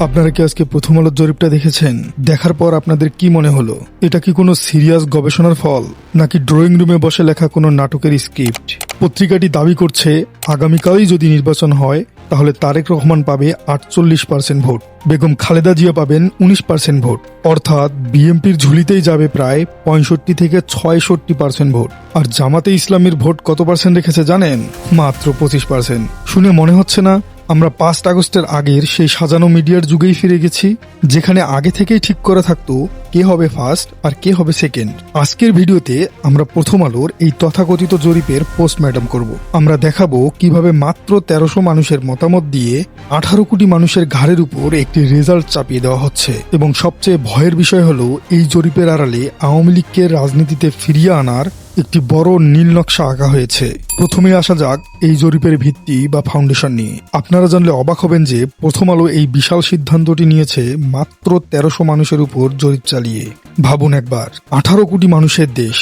আপনারা কি আজকে প্রথম আলোর জরিপটা দেখেছেন? দেখার পর আপনাদের কি মনে হলো? এটা কি কোনো সিরিয়াস গবেষণার ফল, নাকি ড্রয়িং রুমে বসে লেখা কোনো নাটকের স্ক্রিপ্ট? পত্রিকাটি দাবি করছে আগামীকালই যদি নির্বাচন হয় তাহলে তারেক রহমান পাবে 48% ভোট, বেগম খালেদা জিয়া পাবেন 19% ভোট, অর্থাৎ বিএনপির ঝুলিতেই যাবে প্রায় 65 থেকে 66% ভোট। আর জামাতে ইসলামের ভোট কত পার্সেন্ট রেখেছে জানেন? মাত্র 25%। শুনে মনে হচ্ছে না আমরা 5 আগস্টের আগের সেই সাজানো মিডিয়ার যুগেই ফিরে গেছি, যেখানে আগে থেকেই ঠিক করা থাকতো কে হবে ফার্স্ট আর কে হবে সেকেন্ড? আজকের ভিডিওতে আমরা প্রথম আলোর এই তথাকথিত জরিপের পোস্টমর্টম করব। আমরা দেখাবো কিভাবে মাত্র 1300 মানুষের মতামত দিয়ে 18 কোটি মানুষের ঘাড়ের উপর একটি রেজাল্ট চাপিয়ে দেওয়া হচ্ছে। এবং সবচেয়ে ভয়ের বিষয় হলো এই জরিপের আড়ালে আওয়ামী লীগকে রাজনীতিতে ফিরিয়ে আনার একটি বড় নীল নকশা আঁকা হয়েছে। প্রথমে আসা যাক এই জরিপের ভিত্তি বা ফাউন্ডেশন নিয়ে। আপনারা জানলে অবাক হবেন যে প্রথম আলো এই বিশাল সিদ্ধান্তটি নিয়েছে মাত্র 1300 মানুষের উপর জরিপ চালিয়ে। ভাবুন একবার, 18 কোটি মানুষের দেশ,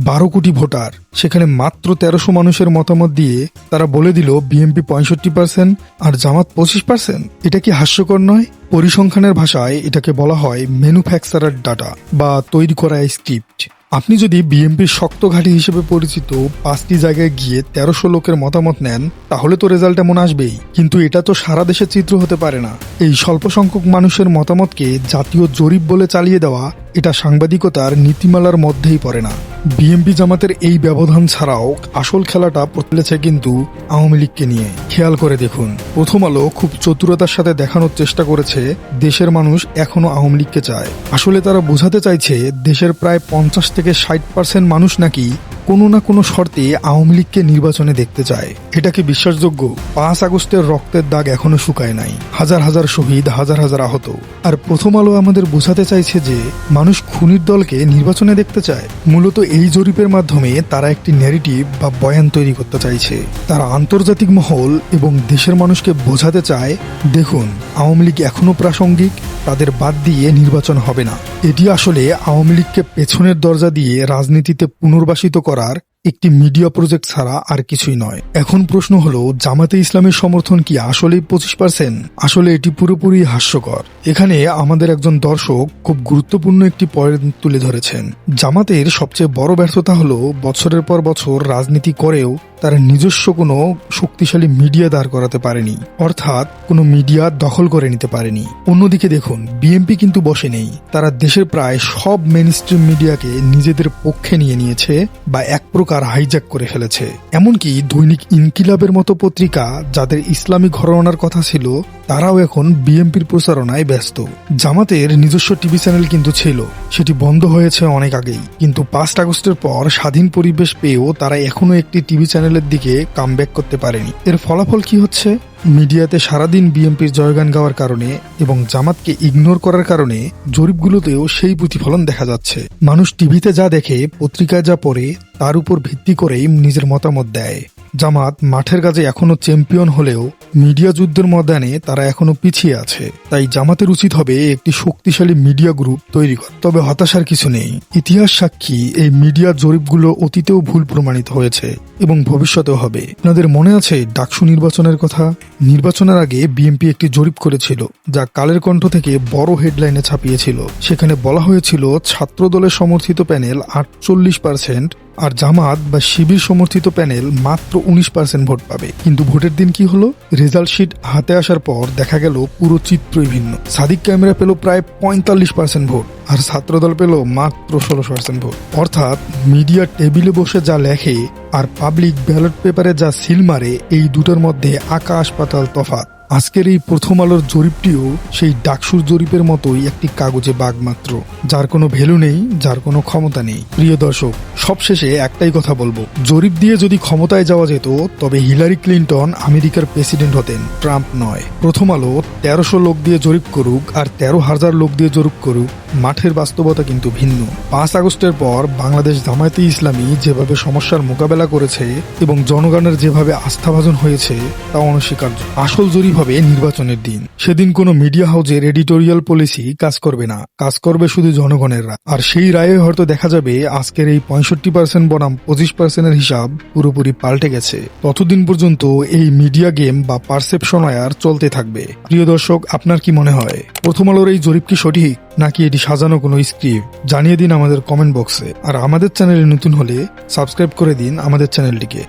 12 কোটি ভোটার, সেখানে মাত্র 1300 মানুষের মতামত দিয়ে তারা বলে দিল বিএনপি 65% আর জামাত 25%। এটা কি হাস্যকর নয়? পরিসংখ্যানের ভাষায় এটাকে বলা হয় ম্যানুফ্যাকচারার ডাটা বা তৈরি করা স্ক্রিপ্ট। আপনি যদি বিএনপির শক্ত ঘাঁটি হিসেবে পরিচিত 5টি জায়গায় গিয়ে 1300 লোকের মতামত নেন, তাহলে তো রেজাল্ট এমন আসবেই। কিন্তু এটা তো সারা দেশের চিত্র হতে পারে না। এই স্বল্প সংখ্যক মানুষের মতামতকে জাতীয় জরিপ বলে চালিয়ে দেওয়া, এটা সাংবাদিকতার নীতিমালার মধ্যেই পড়ে না। বিএনপি জামাতের এই ব্যবধান ছাড়াও আসল খেলাটা চলেছে কিন্তু আওয়ামী লীগকে নিয়ে। খেয়াল করে দেখুন, প্রথম আলো খুব চতুরতার সাথে দেখানোর চেষ্টা করেছে দেশের মানুষ এখনো আওয়ামী লীগকে চায়। আসলে তারা বোঝাতে চাইছে দেশের প্রায় 50 থেকে 60% মানুষ নাকি কোনো না কোনো শর্তে আওয়ামী লীগকে নির্বাচনে দেখতে চায়। এটা কি বিশ্বাসযোগ্য? 5 আগস্টের রক্তের দাগ এখনো শুকায় নাই, হাজার হাজার শহীদ, হাজার হাজার আহত। আর প্রথম আলো আমাদের বোঝাতে চাইছে যে মানুষ খুনির দলকে নির্বাচনে দেখতে চায়। মূলত এই জরিপের মাধ্যমে তারা একটি ন্যারেটিভ বা বয়ান তৈরি করতে চাইছে। তারা আন্তর্জাতিক মহল এবং দেশের মানুষকে বোঝাতে চায়, দেখুন আওয়ামী লীগ এখনো প্রাসঙ্গিক, তাদের বাদ দিয়ে নির্বাচন হবে না। এটি আসলে আওয়ামী লীগকে পেছনের দরজা দিয়ে রাজনীতিতে পুনর্বাসিত করার একটি মিডিয়া প্রজেক্ট ছাড়া আর কিছুই নয়। এখন প্রশ্ন হলো, জামাতে ইসলামের সমর্থন কি আসলেই 25%? আসলে এটি পুরোপুরি হাস্যকর। এখানে আমাদের একজন দর্শক খুব গুরুত্বপূর্ণ একটি পয়েন্ট তুলে ধরেছেন। জামাতের সবচেয়ে বড় ব্যর্থতা হলো বছরের পর বছর রাজনীতি করেও তারা নিজস্ব কোনো শক্তিশালী মিডিয়া দাঁড় করাতে পারেনি, অর্থাৎ কোনো মিডিয়া দখল করে নিতে পারেনি। অন্যদিকে দেখুন, বিএনপি কিন্তু বসে নেই। তারা দেশের প্রায় সব মেইনস্ট্রিম মিডিয়াকে নিজেদের পক্ষে নিয়ে নিয়েছে বা এক প্রকার হাইজ্যাক করে ফেলেছে। এমনকি দৈনিক ইনকিলাবের মতো পত্রিকা, যাদের ইসলামী ঘরানার কথা ছিল, তারাও এখন বিএনপির প্রচারণায় ব্যস্ত। জামাতের নিজস্ব টিভি চ্যানেল কিন্তু ছিল, সেটি বন্ধ হয়েছে অনেক আগেই। কিন্তু 5 আগস্টের পর স্বাধীন পরিবেশ পেয়েও তারা এখনো একটি টিভি চ্যানেলের দিকে কামব্যাক করতে পারেনি। এর ফলাফল কি হচ্ছে? মিডিয়াতে সারাদিন বিএনপির জয়গান গাওয়ার কারণে এবং জামাতকে ইগনোর করার কারণে জরিপগুলোতেও সেই প্রতিফলন দেখা যাচ্ছে। মানুষ টিভিতে যা দেখে, পত্রিকায় যা পড়ে, তার উপর ভিত্তি করেই নিজের মতামত দেয়। জামাত মাঠের কাজে এখনো চ্যাম্পিয়ন হলেও মিডিয়া যুদ্ধের ময়দানে তারা এখনো পিছিয়ে আছে। তাই জামাতের উচিত হবে একটি শক্তিশালী মিডিয়া গ্রুপ তৈরি করা। তবে হতাশার কিছু নেই, ইতিহাস সাক্ষী এই মিডিয়া জরিপগুলো অতীতেও ভুল প্রমাণিত হয়েছে এবং ভবিষ্যতেও হবে। আপনাদের মনে আছে ডাকসু নির্বাচনের কথা? নির্বাচনের আগে বিএনপি একটি জরিপ করেছিল, যা কালের কণ্ঠ থেকে বড় হেডলাইনে ছাপিয়েছিল। সেখানে বলা হয়েছিল ছাত্র দলের সমর্থিত প্যানেল 48% আর জামাত বা শিবির সমর্থিত প্যানেল মাত্র 19% ভোট পাবে। কিন্তু ভোটের দিন কি হলো? রেজাল্ট শিট হাতে আসার পর দেখা গেল পুরো চিত্রই ভিন্ন। সাদিক ক্যামেরা পেল প্রায় 45% ভোট আর ছাত্রদল পেল মাত্র 16% ভোট। অর্থাৎ মিডিয়া টেবিলে বসে যা লেখে আর পাবলিক ব্যালট পেপারে যা সিল মারে, এই দুটোর মধ্যে আকাশ পাতাল তফাৎ। আজকের এই প্রথম আলোর জরিপটিও সেই ডাকসুর জরিপের মতোই একটি কাগজে বাগ মাত্র, যার কোনো ভ্যালু নেই, যার কোনো ক্ষমতা নেই। প্রিয় দর্শক, সবশেষে একটাই কথা বলবো, জরিপ দিয়ে যদি ক্ষমতায় যাওয়া যেত তবে হিলারি ক্লিনটন আমেরিকার প্রেসিডেন্ট হতেন, ট্রাম্প নয়। প্রথম আলো 1300 লোক দিয়ে জরিপ করুক আর 13,000 লোক দিয়ে জরিপ করুক, মাঠের বাস্তবতা কিন্তু ভিন্ন। 5 আগস্টের পর বাংলাদেশ জামায়াতে ইসলামী যেভাবে সমস্যার মোকাবেলা করেছে এবং জনগণের যেভাবে আস্থাভাজন হয়েছে তা অনস্বীকার্য। আসল জরিপ হবে নির্বাচনের দিন। সেদিন কোনো মিডিয়া হাউজের এডিটোরিয়াল পলিসি কাজ করবে না, কাজ করবে শুধু জনগণের রায়। আর সেই রায়ে হয়তো দেখা যাবে আজকের এই 65% বনাম 25%-এর হিসাব পুরোপুরি পাল্টে গেছে। ততদিন পর্যন্ত এই মিডিয়া গেম বা পারসেপশন আর চলতে থাকবে। প্রিয় দর্শক, আপনার কি মনে হয় প্রথম আলোর এই জরিপ কি সঠিক নাকি এটি সাজানো কোনো স্ক্রিপ্ট? জানিয়ে দিন আমাদের কমেন্ট বক্সে। আর আমাদের চ্যানেলে নতুন হলে সাবস্ক্রাইব করে দিন আমাদের চ্যানেলটিকে।